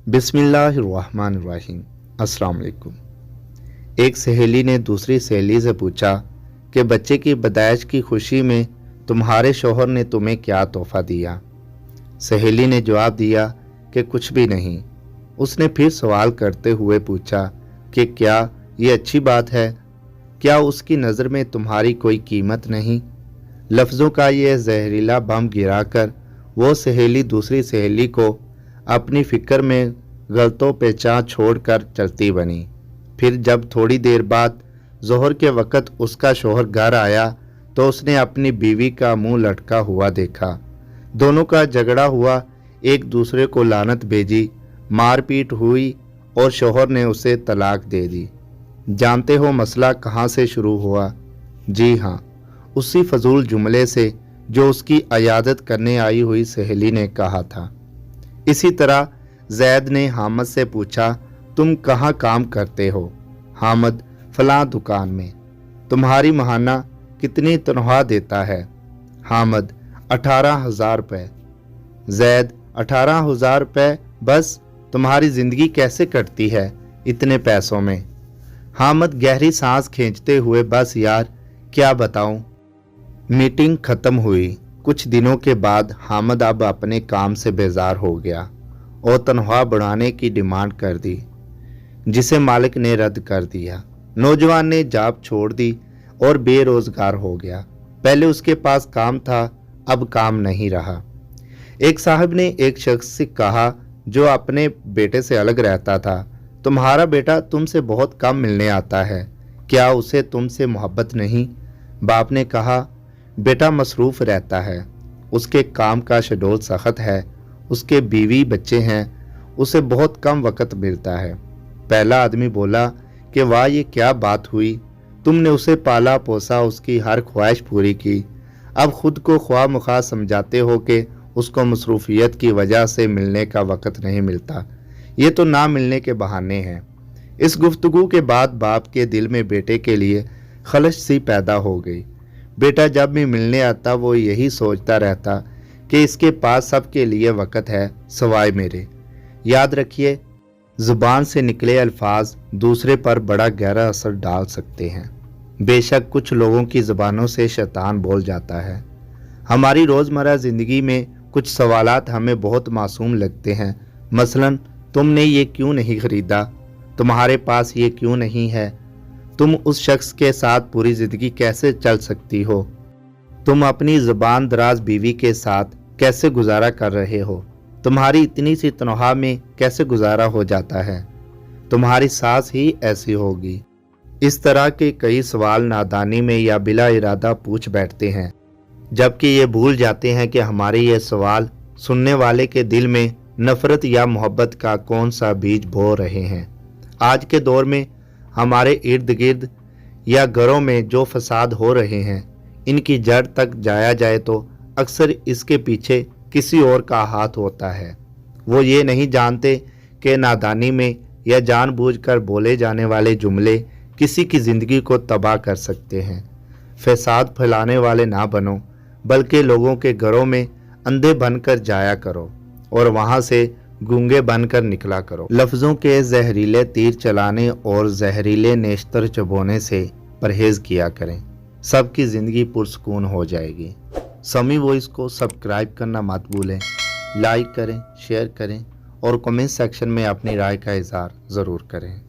बिस्मिल्लाहिर्रहमानिर्रहीम। अस्सलाम वालेकुम। एक सहेली ने दूसरी सहेली से पूछा कि बच्चे की पैदाइश की खुशी में तुम्हारे शौहर ने तुम्हें क्या तोहफा दिया। सहेली ने जवाब दिया कि कुछ भी नहीं। उसने फिर सवाल करते हुए पूछा कि क्या ये अच्छी बात है? क्या उसकी नज़र में तुम्हारी कोई कीमत नहीं? लफ्ज़ों का ये जहरीला बम गिराकर वो सहेली दूसरी सहेली को अपनी फ़िक्र में गलतों पेचां छोड़कर चलती बनी। फिर जब थोड़ी देर बाद ज़ोहर के वक़्त उसका शौहर घर आया तो उसने अपनी बीवी का मुंह लटका हुआ देखा। दोनों का झगड़ा हुआ, एक दूसरे को लानत भेजी, मारपीट हुई और शौहर ने उसे तलाक दे दी। जानते हो मसला कहाँ से शुरू हुआ? जी हाँ, उसी फजूल जुमले से जो उसकी अयादत करने आई हुई सहेली ने कहा था। इसी तरह जैद ने हामद से पूछा, तुम कहाँ काम करते हो? हामद, फलां दुकान में। तुम्हारी महाना कितनी तनख्वाह देता है? हामद, 18,000 रुपये। जैद, 18,000 रुपये बस? तुम्हारी ज़िंदगी कैसे कटती है इतने पैसों में? हामद गहरी सांस खींचते हुए, बस यार क्या बताऊं। मीटिंग ख़त्म हुई। कुछ दिनों के बाद हामद अब अपने काम से बेजार हो गया और तनख्वाह बढ़ाने की डिमांड कर दी, जिसे मालिक ने रद्द कर दिया। नौजवान ने जॉब छोड़ दी और बेरोजगार हो गया। पहले उसके पास काम था, अब काम नहीं रहा। एक साहब ने एक शख्स से कहा जो अपने बेटे से अलग रहता था, तुम्हारा बेटा तुमसे बहुत कम मिलने आता है, क्या उसे तुमसे मोहब्बत नहीं? बाप ने कहा, बेटा मसरूफ़ रहता है, उसके काम का शेड्यूल सख्त है, उसके बीवी बच्चे हैं, उसे बहुत कम वक़्त मिलता है। पहला आदमी बोला कि वाह, ये क्या बात हुई, तुमने उसे पाला पोसा, उसकी हर ख्वाहिश पूरी की, अब खुद को ख्वाह मुख्वाह समझाते हो कि उसको मसरूफियत की वजह से मिलने का वक़्त नहीं मिलता। ये तो ना मिलने के बहाने हैं। इस गुफ्तगू के बाद बाप के दिल में बेटे के लिए खलश सी पैदा हो गई। बेटा जब भी मिलने आता वो यही सोचता रहता कि इसके पास सबके लिए वक़्त है सवाए मेरे। याद रखिए, ज़ुबान से निकले अल्फाज दूसरे पर बड़ा गहरा असर डाल सकते हैं। बेशक कुछ लोगों की ज़ुबानों से शैतान बोल जाता है। हमारी रोज़मर्रा ज़िंदगी में कुछ सवालात हमें बहुत मासूम लगते हैं। मसलन, तुमने ये क्यों नहीं ख़रीदा? तुम्हारे पास ये क्यों नहीं है? तुम उस शख्स के साथ पूरी ज़िंदगी कैसे चल सकती हो? तुम अपनी ज़ुबान दराज बीवी के साथ कैसे गुजारा कर रहे हो? तुम्हारी इतनी सी तनख्वाह में कैसे गुजारा हो जाता है? तुम्हारी सास ही ऐसी होगी। इस तरह के कई सवाल नादानी में या बिला इरादा पूछ बैठते हैं, जबकि ये भूल जाते हैं कि हमारे ये सवाल सुनने वाले के दिल में नफ़रत या मोहब्बत का कौन सा बीज बो रहे हैं। आज के दौर में हमारे इर्द गिर्द या घरों में जो फसाद हो रहे हैं, इनकी जड़ तक जाया जाए तो अक्सर इसके पीछे किसी और का हाथ होता है। वो ये नहीं जानते कि नादानी में या जानबूझकर बोले जाने वाले जुमले किसी की ज़िंदगी को तबाह कर सकते हैं। फसाद फैलाने वाले ना बनो, बल्कि लोगों के घरों में अंधे बनकर जाया करो और वहाँ से गूंगे बनकर निकला करो। लफ्ज़ों के जहरीले तीर चलाने और जहरीले नेश्तर चबोने से परहेज़ किया करें, सबकी ज़िंदगी पुरसकून हो जाएगी। समी वॉइस को सब्सक्राइब करना मत भूलें, लाइक करें, शेयर करें और कमेंट सेक्शन में अपनी राय का इज़हार ज़रूर करें।